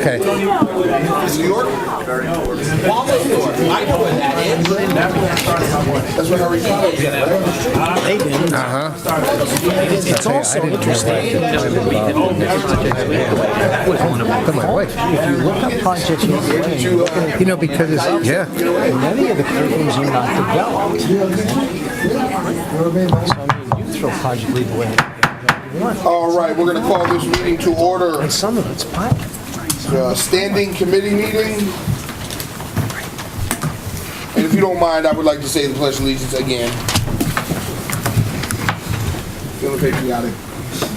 Okay. New York? Almost York. I know where that is. That's where Harry Potter is, right? They didn't. It's also interesting. But my wife, If you look up projects you're doing, you know, because it's, yeah. many of the curriculums are not developed. So I mean, you throw project lead away. You want. All right, we're going to call this meeting to order. And some of it's pilot. Standing committee meeting. And if you don't mind, I would like to say the Pledge of Allegiance again. Feeling patriotic.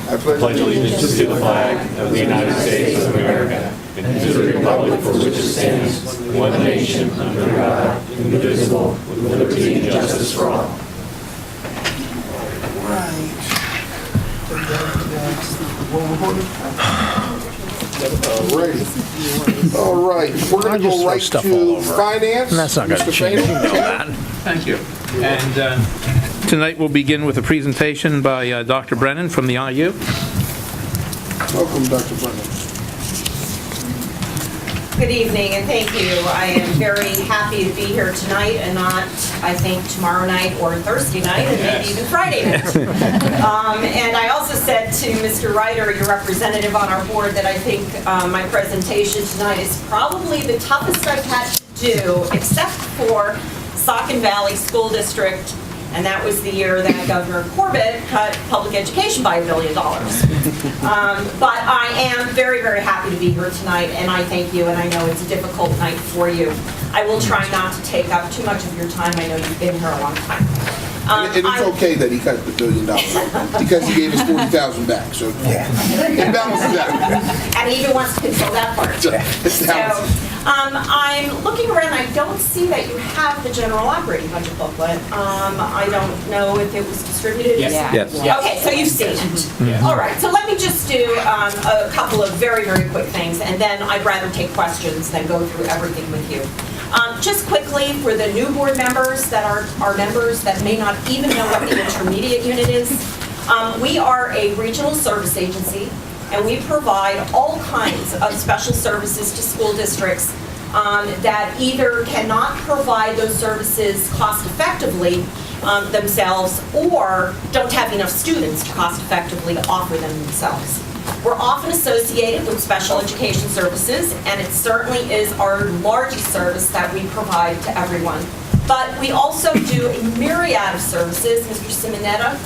I pledge allegiance to the flag of the United States of America and to the republic for which it stands, one nation, under God, indivisible, with liberty and justice for all. All right, we're going to go right to finance. And that's not going to Mr. change. You Fainall. know that. Thank you. And tonight we'll begin with a presentation by Dr. Brennan from the IU. Welcome, Dr. Brennan. Good evening, and thank you. I am very happy to be here tonight and not, I think, tomorrow night or Thursday night and maybe even Friday night. And I also said to Mr. Ryder, your representative on our board, that I think my presentation tonight is probably the toughest I've had to do, except for Saucon Valley School District, and that was the year that Governor Corbett cut public education by $1 billion. But I am very, very happy to be here tonight, and I thank you, and I know it's a difficult night for you. I will try not to take up too much of your time. I know you've been here a long time. And it's okay that he cut the $1 billion because he gave us $40,000 back, so it balances out. And he even wants to control that part. So, I'm looking around, I don't see that you have the general operating budget booklet. I don't know if it was distributed. Yes. Okay, so you've seen it. All right, so let me just do a couple of very, very quick things, and then I'd rather take questions than go through everything with you. Just quickly, for the new board members that are members that may not even know what the intermediate unit is, we are a regional service agency, and we provide all kinds of special services to school districts that either cannot provide those services cost effectively themselves or don't have enough students to cost effectively offer them themselves. We're often associated with special education services, and it certainly is our largest service that we provide to everyone. But we also do a myriad of services. Mr. Simonetta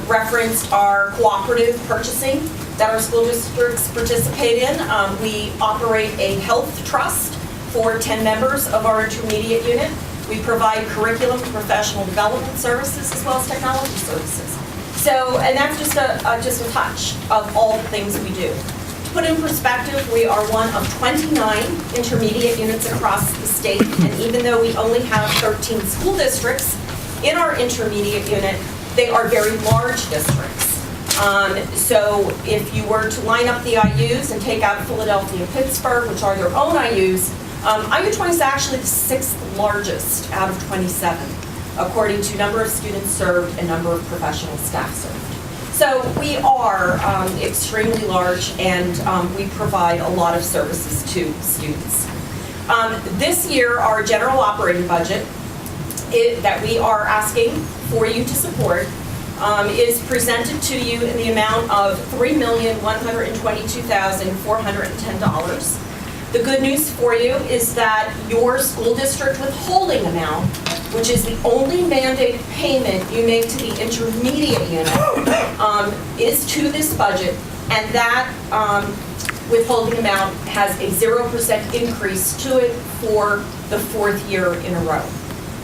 referenced our cooperative purchasing that our school districts participate in. We operate a health trust for 10 members of our intermediate unit. We provide curriculum and professional development services as well as technology services. So, and that's just a touch of all the things we do. To put in perspective, we are one of 29 intermediate units across the state, and even though we only have 13 school districts in our intermediate unit, they are very large districts. So if you were to line up the IUs and take out Philadelphia and Pittsburgh, which are their own IUs, IU 20 is actually the 6th largest out of 27. According to number of students served and number of professional staff served. So we are extremely large, and we provide a lot of services to students. This year, our general operating budget that we are asking for you to support is presented to you in the amount of $3,122,410. The good news for you is that your school district withholding amount, which is the only mandated payment you make to the intermediate unit, is to this budget, and that withholding amount has a 0% increase to it for the 4th year in a row.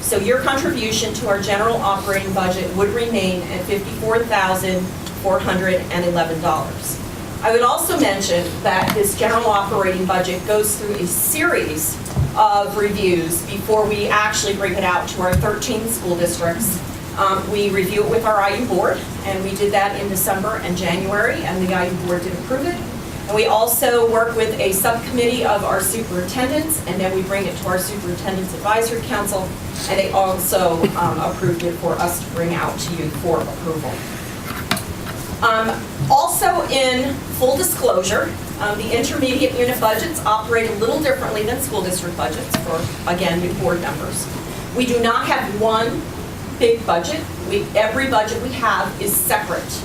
So your contribution to our general operating budget would remain at $54,411. I would also mention that this general operating budget goes through a series of reviews before we actually bring it out to our 13 school districts. We review it with our IU board, and we did that in December and January, and the IU board did approve it. And we also work with a subcommittee of our superintendents, and then we bring it to our Superintendent's Advisory Council, and they also approved it for us to bring out to you for approval. Also, in full disclosure, The intermediate unit budgets operate a little differently than school district budgets for, again, new board members. We do not have one big budget. Every budget we have is separate.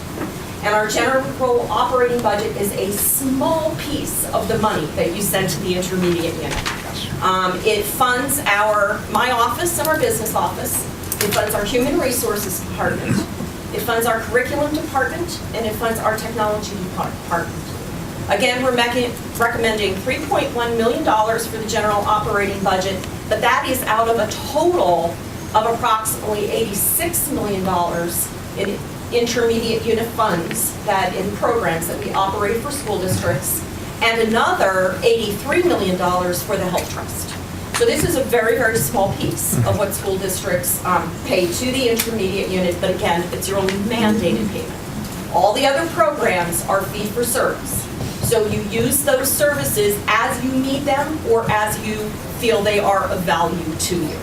And our general operating budget is a small piece of the money that you send to the intermediate unit. It funds my office and our business office. It funds our human resources department. It funds our curriculum department, and it funds our technology department. Again, we're recommending $3.1 million for the general operating budget, but that is out of a total of approximately $86 million in intermediate unit funds in programs that we operate for school districts, and another $83 million for the health trust. So this is a very, very small piece of what school districts pay to the intermediate unit, but again, it's your only mandated payment. All the other programs are fee for service. So you use those services as you need them or as you feel they are of value to you.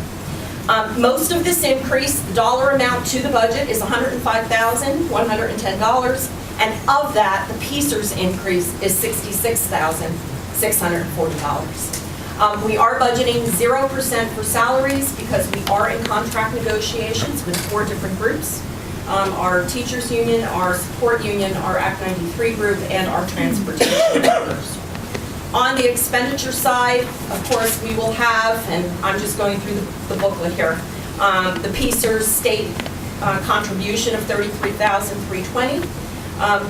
Most of this increase, the dollar amount to the budget is $105,110, and of that, the PSERS increase is $66,640. We are budgeting 0% for salaries because we are in contract negotiations with 4 different groups. Our teachers union, our support union, our Act 93 group, and our transportation workers. On the expenditure side, of course, we will have, and I'm just going through the booklet here, the PSERS state contribution of $33,320.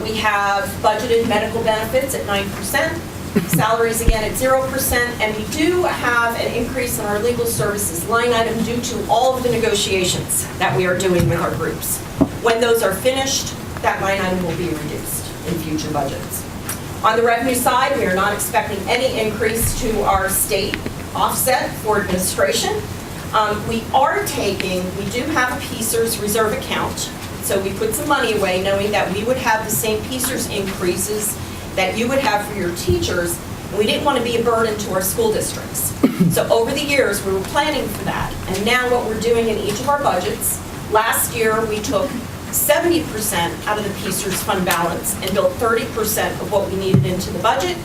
We have budgeted medical benefits at 9%, salaries again at 0%, and we do have an increase in our legal services line item due to all of the negotiations that we are doing with our groups. When those are finished, that line item will be reduced in future budgets. On the revenue side, we are not expecting any increase to our state offset for administration. We do have a PSERS reserve account, so we put some money away knowing that we would have the same PSERS increases that you would have for your teachers, and we didn't want to be a burden to our school districts. So over the years, we were planning for that, and now what we're doing in each of our budgets, last year we took 70% out of the PSERS fund balance and built 30% of what we needed into the budget.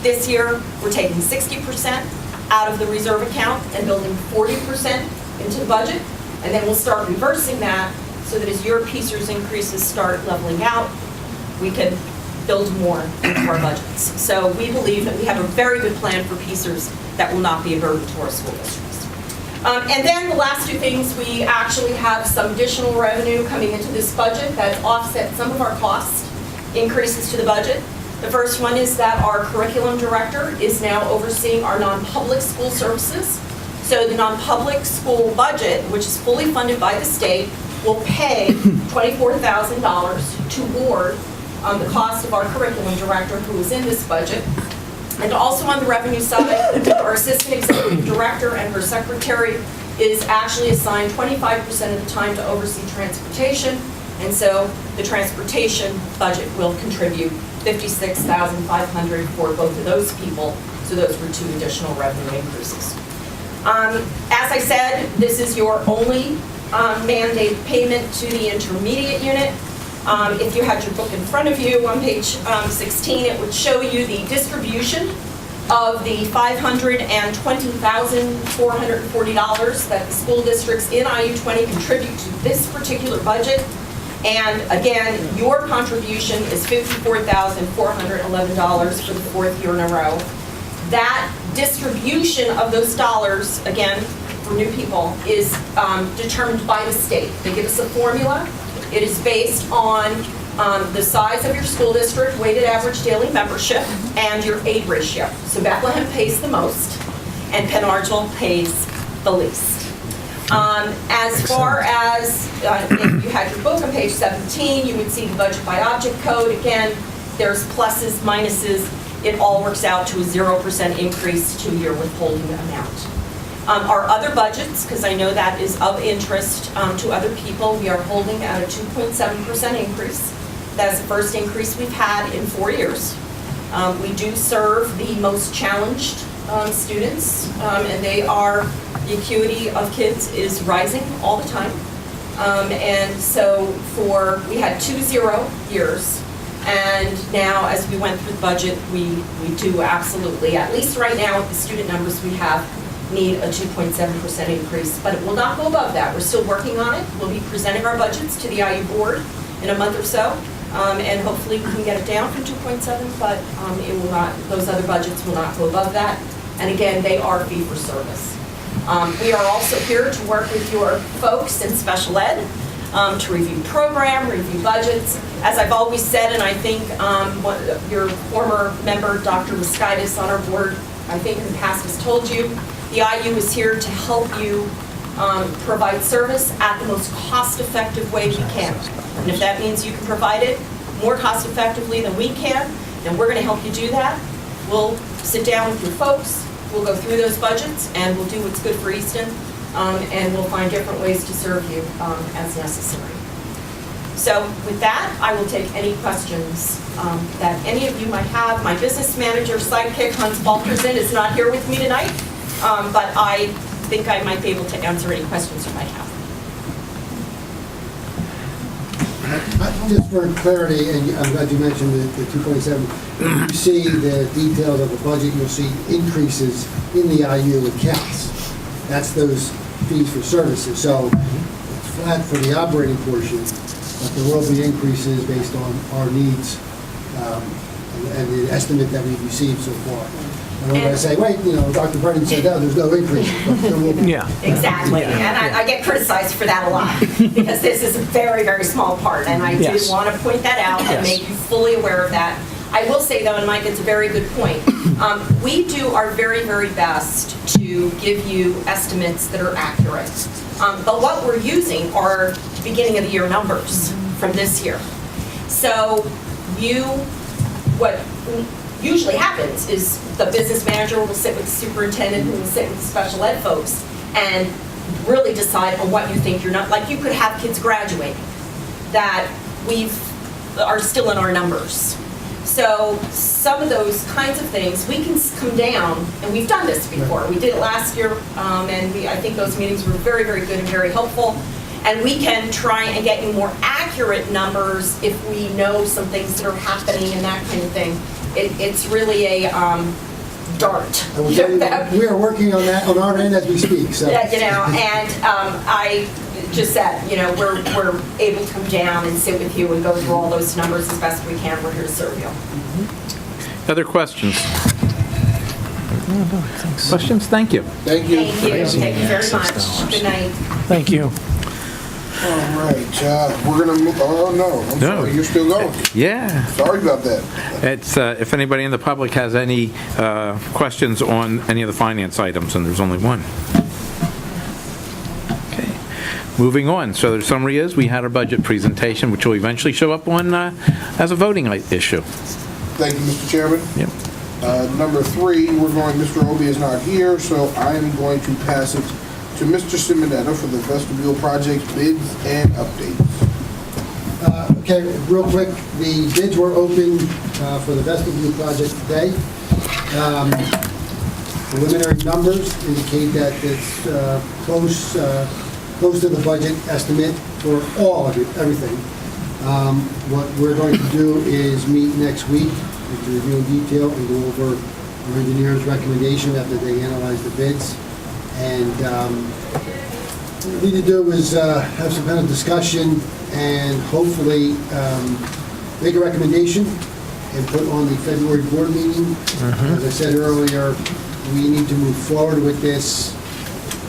This year, we're taking 60% out of the reserve account and building 40% into the budget, and then we'll start reversing that so that as your PSERS increases start leveling out, we can build more into our budgets. So we believe that we have a very good plan for PSERS that will not be a burden to our school districts. And then the last two things, we actually have some additional revenue coming into this budget that offset some of our cost increases to the budget. The first one is that our curriculum director is now overseeing our non-public school services. So the non-public school budget, which is fully funded by the state, will pay $24,000 toward the cost of our curriculum director who is in this budget. And also on the revenue side, our assistant executive director and her secretary is actually assigned 25% of the time to oversee transportation. And so the transportation budget will contribute $56,500 for both of those people. So those were 2 additional revenue increases. As I said, this is your only mandated payment to the intermediate unit. If you had your book in front of you on page 16, it would show you the distribution of the $520,440 that the school districts in IU20 contribute to this particular budget. And again, your contribution is $54,411 for the 4th year in a row. That distribution of those dollars, again, for new people, is determined by the state. They give us a formula. It is based on the size of your school district, weighted average daily membership, and your aid ratio. So Bethlehem pays the most, and Penn Argyl pays the least. As far as if you had your book on page 17, you would see the budget by object code. Again, there's pluses, minuses. It all works out to a 0% increase to your withholding amount. Our other budgets, because I know that is of interest to other people, we are holding at a 2.7% increase. That's the first increase we've had in 4 years. We do serve the most challenged students, and the acuity of kids is rising all the time. And so we had 2 0 years. And now, as we went through the budget, we do absolutely, at least right now with the student numbers we have, need a 2.7% increase, but it will not go above that. We're still working on it. We'll be presenting our budgets to the IU board in a month or so, and hopefully we can get it down from 2.7, but it will not, those other budgets will not go above that. And again, they are fee for service. We are also here to work with your folks in special ed, to review program, review budgets. As I've always said, and I think your former member, Dr. Moskaitis, on our board, I think in the past has told you, the IU is here to help you provide service at the most cost-effective way we can. And if that means you can provide it more cost-effectively than we can, then we're going to help you do that. We'll sit down with your folks, we'll go through those budgets, and we'll do what's good for Easton, and we'll find different ways to serve you as necessary. So with that, I will take any questions that any of you might have. My business manager sidekick, Hans Balterson, is not here with me tonight, but I think I might be able to answer any questions you might have. Just for clarity, and I'm glad you mentioned the 2.7, you see the details of the budget, you'll see increases in the IU accounts. That's those fees for services. So it's flat for the operating portion, but there will be increases based on our needs and the estimate that we've received so far. And we're going to say, wait, Dr. Brennan said, no, there's no increase. But there will be. Yeah. Exactly, and I get criticized for that a lot, because this is a very, very small part, and I did Yes. want to point that out and make you fully aware of that. I will say, though, and Mike, it's a very good point, we do our very, very best to give you estimates that are accurate. But what we're using are beginning of the year numbers from this year. So what usually happens is the business manager will sit with the superintendent, who will sit with the special ed folks, and really decide on what you think you're not, like you could have kids graduating that are still in our numbers. So some of those kinds of things, we can come down, and we've done this before. We did it last year, and I think those meetings were very, very good and very helpful. And we can try and get you more accurate numbers if we know some things that are happening and that kind of thing. It's really a dart. I will tell you that we are working on that on our end as we speak. So. Yeah, and I just said, we're able to come down and sit with you and go through all those numbers as best we can. We're here to serve you. Other questions? Questions? Thank you. Thank you. Thank you very much. Good night. Thank you. All right, we're going to move, oh, no, I'm sorry, you're still going. Yeah. Sorry about that. It's, if anybody in the public has any questions on any of the finance items, and there's only one. Okay. Moving on. So the summary is, we had our budget presentation, which will eventually show up on as a voting issue. Thank you, Mr. Chairman. Yep. Number 3, Mr. Obie is not here, so I am going to pass it to Mr. Simonetta for the vestibule project bids and updates. Okay, real quick, the bids were open for the vestibule project today. Preliminary numbers indicate that it's close to the budget estimate for all of it, everything. What we're going to do is meet next week to review in detail and go over our engineer's recommendation after they analyze the bids. And what we need to do is have some kind of discussion and hopefully make a recommendation and put on the February board meeting. As I said earlier, we need to move forward with this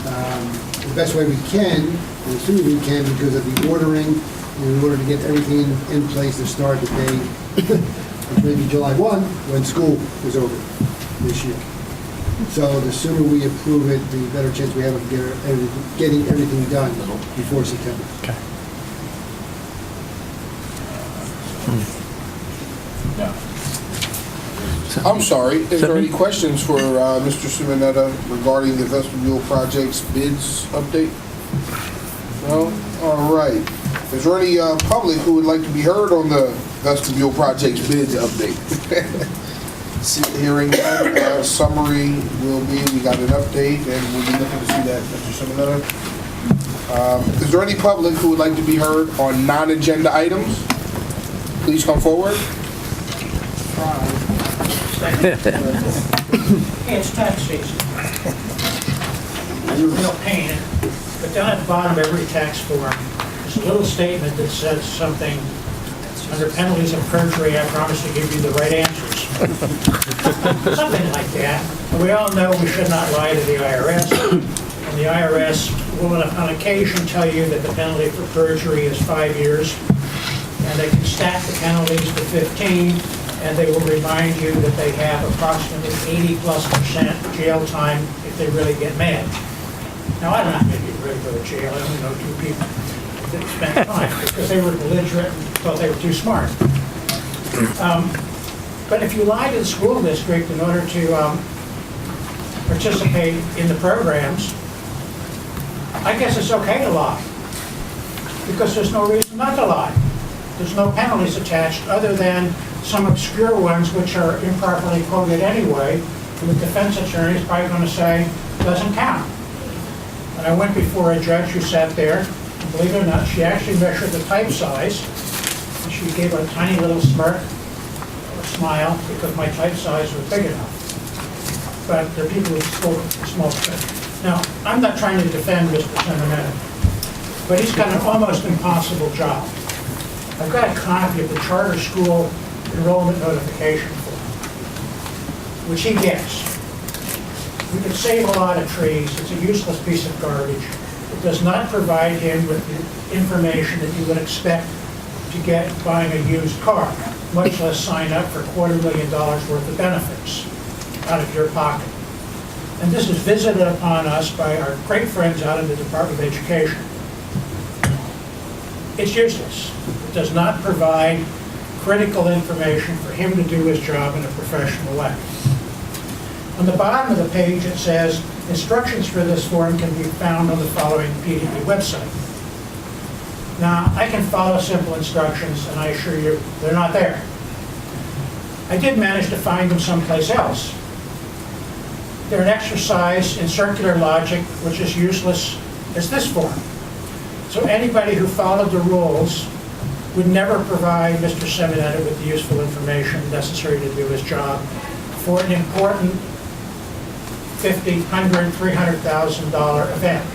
the best way we can, and as soon as we can, because of the ordering, in order to get everything in place to start the day, which may be July 1, when school is over this year. So the sooner we approve it, the better chance we have of getting everything done before September. Okay. I'm sorry, is there any questions for Mr. Simonetta regarding the vestibule project's bids update? No? All right. Is there any public who would like to be heard on the vestibule project's bids update? Hearing that, summary will be, we got an update, and we'll be looking to see that, Mr. Simonetta. Is there any public who would like to be heard on non-agenda items? Please come forward. Hey, it's tax season. It's a real pain, but down at the bottom of every tax form, there's a little statement that says something, under penalties of perjury, I promise to give you the right answers. Something like that. And we all know we should not lie to the IRS. And the IRS will on occasion tell you that the penalty for perjury is 5 years, and they can stack the penalties to 15, and they will remind you that they have approximately 80+% jail time if they really get mad. Now, I'm not going to really go to jail. I only know 2 people that spent time because they were belligerent and thought they were too smart. But if you lie to the school district in order to participate in the programs, I guess it's okay to lie because there's no reason not to lie. There's no penalties attached other than some obscure ones which are improperly quoted anyway, and the defense attorney is probably going to say, doesn't count. And I went before a judge who sat there, and believe it or not, she actually measured the type size, and she gave a tiny little smirk, or smile, because my type size was big enough. But there are people who spoke small print. Now, I'm not trying to defend Mr. Semineta, but he's got an almost impossible job. I've got a copy of the charter school enrollment notification form, which he gets. We could save a lot of trees. It's a useless piece of garbage. It does not provide him with the information that you would expect to get buying a used car, much less sign up for $250,000 worth of benefits out of your pocket. And this is visited upon us by our great friends out in the Department of Education. It's useless. It does not provide critical information for him to do his job in a professional way. On the bottom of the page it says, instructions for this form can be found on the following PDE website. Now, I can follow simple instructions, and I assure you, they're not there. I did manage to find them someplace else. They're an exercise in circular logic, which is useless as this form. So anybody who followed the rules would never provide Mr. Semineta with the useful information necessary to do his job for an important $50,000, $100,000, $300,000 event.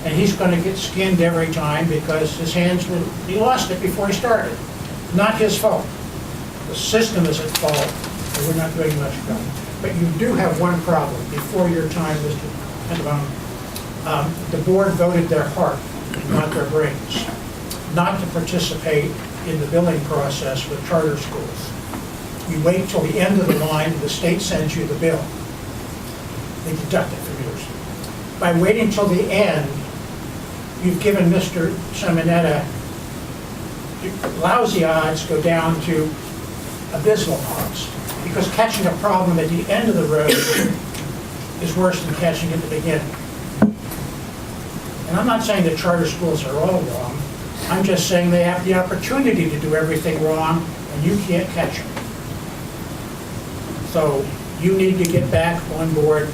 And he's going to get skinned every time because his hands would, he lost it before he started. Not his fault. The system is at fault, and we're not doing much about it. But you do have one problem. Before your time, Mr. Pentabone, the board voted their heart, not their brains, not to participate in the billing process with charter schools. You wait till the end of the line and the state sends you the bill. They deduct it from yours. By waiting till the end, you've given Mr. Semineta lousy odds go down to abysmal odds. Because catching a problem at the end of the road is worse than catching it at the beginning. And I'm not saying that charter schools are all wrong. I'm just saying they have the opportunity to do everything wrong, and you can't catch them. So you need to get back on board.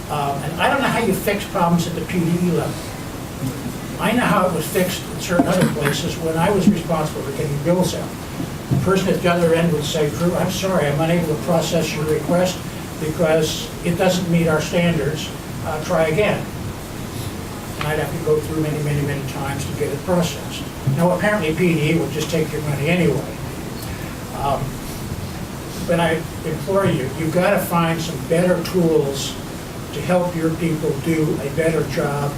And I don't know how you fix problems at the PDE level. I know how it was fixed in certain other places when I was responsible for getting bills out. The person at the other end would say, Drew, I'm sorry, I'm unable to process your request because it doesn't meet our standards. Try again. And I'd have to go through many, many, many times to get it processed. Now, apparently PDE would just take your money anyway. But I implore you, you've got to find some better tools to help your people do a better job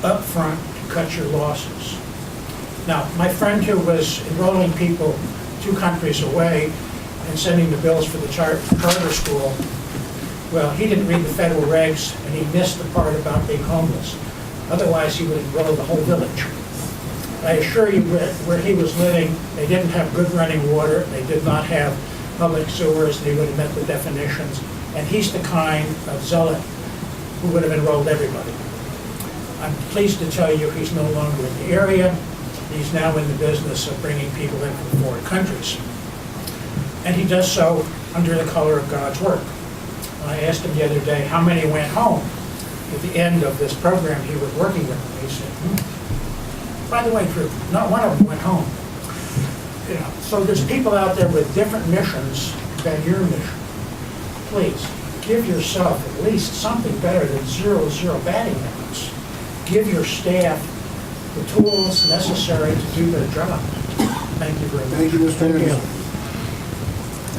up front to cut your losses. Now, my friend who was enrolling people 2 countries away and sending the bills for the charter school, well, he didn't read the federal regs and he missed the part about being homeless. Otherwise, he would enroll the whole village. I assure you, where he was living, they didn't have good running water, they did not have public sewers, they would have met the definitions, and he's the kind of zealot who would have enrolled everybody. I'm pleased to tell you he's no longer in the area. He's now in the business of bringing people in from foreign countries. And he does so under the color of God's work. I asked him the other day how many went home at the end of this program he was working with. And he said, by the way, Drew, not one of them went home. You know, so there's people out there with different missions been your mission. Please, give yourself at least something better than 0-0 batting average. Give your staff the tools necessary to do their job. Thank you very much. Thank you, Mr. Henderson.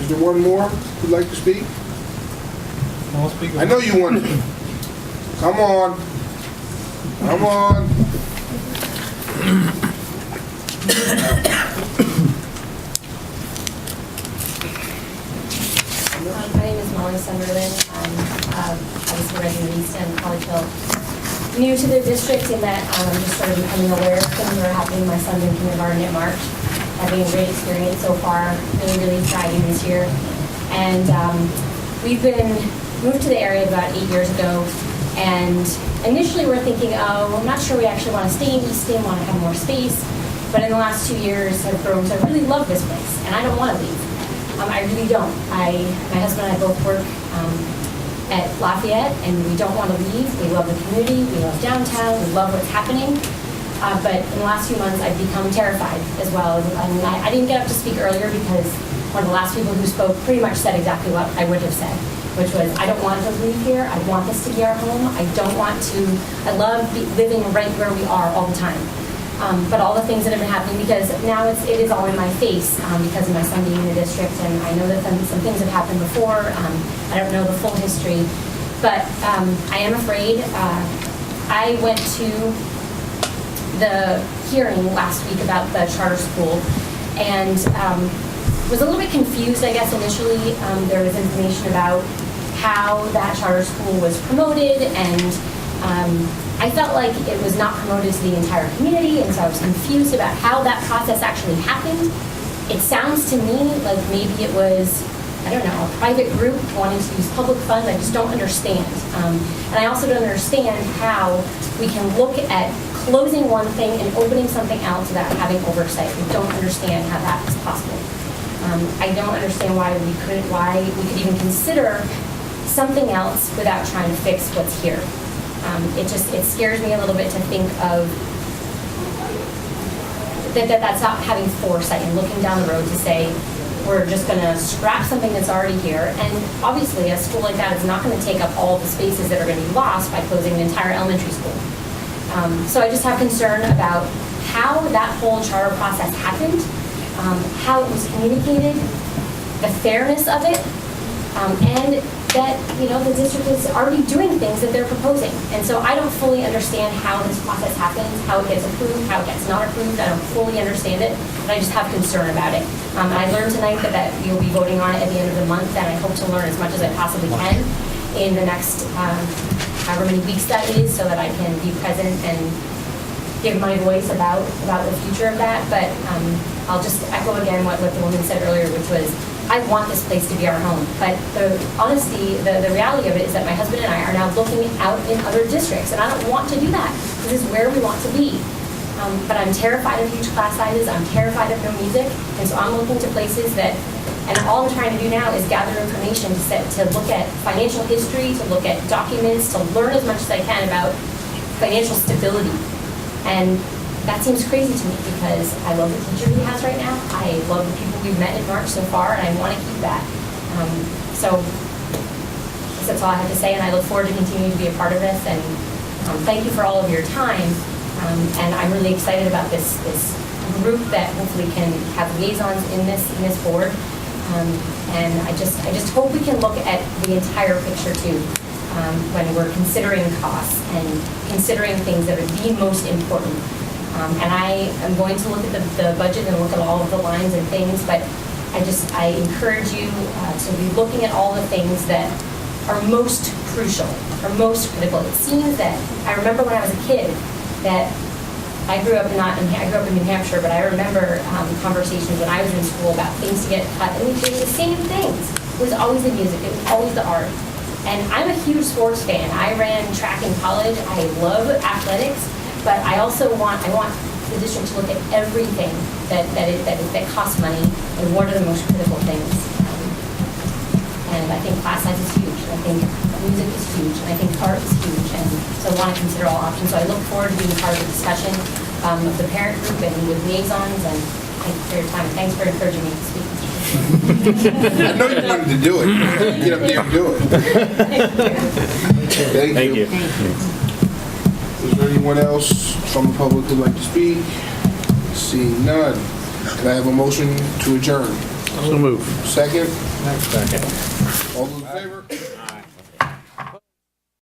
Is there one more who'd like to speak? I know you want to. Come on. Come on. My name is Molly Sunderland. I'm obviously resident of East End, College Hill. New to the district in that I'm just sort of becoming aware of things that are happening. My son's in kindergarten at March. Having a great experience so far. Really, really exciting this year. And we've been moved to the area about 8 years ago. And initially we're thinking, oh, I'm not sure we actually want to stay in East End, want to have more space. But in the last 2 years have grown to really love this place. And I don't want to leave. I really don't. My husband and I both work at Lafayette, and we don't want to leave. We love the community, we love downtown, we love what's happening. But in the last few months, I've become terrified as well. I didn't get up to speak earlier because one of the last people who spoke pretty much said exactly what I would have said, which was, I don't want to leave here. I want this to be our home. I love living right where we are all the time. But all the things that have been happening, because now it is all in my face because of my son being in the district, and I know that some things have happened before. I don't know the full history, but I am afraid. I went to the hearing last week about the charter school and was a little bit confused, I guess, initially. There was information about how that charter school was promoted, and I felt like it was not promoted to the entire community, and so I was confused about how that process actually happened. It sounds to me like maybe it was, I don't know, a private group wanting to use public funds. I just don't understand. And I also don't understand how we can look at closing one thing and opening something else without having oversight. I don't understand how that is possible. I don't understand why we could even consider something else without trying to fix what's here. It scares me a little bit to think of that's not having foresight and looking down the road to say we're just going to scrap something that's already here. And obviously a school like that is not going to take up all the spaces that are going to be lost by closing an entire elementary school. So I just have concern about how that whole charter process happened, how it was communicated, the fairness of it, and that, the district is already doing things that they're proposing. And so I don't fully understand how this process happens, how it gets approved, how it gets not approved. I don't fully understand it, but I just have concern about it. And I learned tonight that you'll be voting on it at the end of the month, and I hope to learn as much as I possibly can in the next however many weeks that is, so that I can be present and give my voice about the future of that. But I'll just echo again what the woman said earlier, which was, I want this place to be our home. But the reality of it is that my husband and I are now looking out in other districts, and I don't want to do that. This is where we want to be. But I'm terrified of huge class sizes. I'm terrified of no music. And so I'm looking to places that, and all I'm trying to do now is gather information to look at financial history, to look at documents, to learn as much as I can about financial stability. And that seems crazy to me because I love the teacher he has right now. I love the people we've met in March so far, and I want to keep that. So that's all I have to say, and I look forward to continuing to be a part of this. And thank you for all of your time. And I'm really excited about this group that hopefully can have liaisons in this board. And I just hope we can look at the entire picture too. When we're considering costs and considering things that are the most important. And I am going to look at the budget and look at all of the lines and things, but I encourage you to be looking at all the things that are most crucial, or most critical. It seems that, I remember when I was a kid, that I grew up in New Hampshire, but I remember conversations when I was in school about things to get cut, and we did the same things. It was always the music, it was always the art. And I'm a huge sports fan. I ran track in college. I love athletics, but I want the district to look at everything that costs money and what are the most critical things. And I think class size is huge. I think music is huge, and I think art is huge. And so I want to consider all options. So I look forward to being part of the discussion of the parent group and with liaisons. And thank you for your time. Thanks for encouraging me to speak. I know you wanted to do it. Get up there and do it. Thank you. Is there anyone else from the public who'd like to speak? Seeing none. Can I have a motion to adjourn? So move. Second? Second. All those in favor?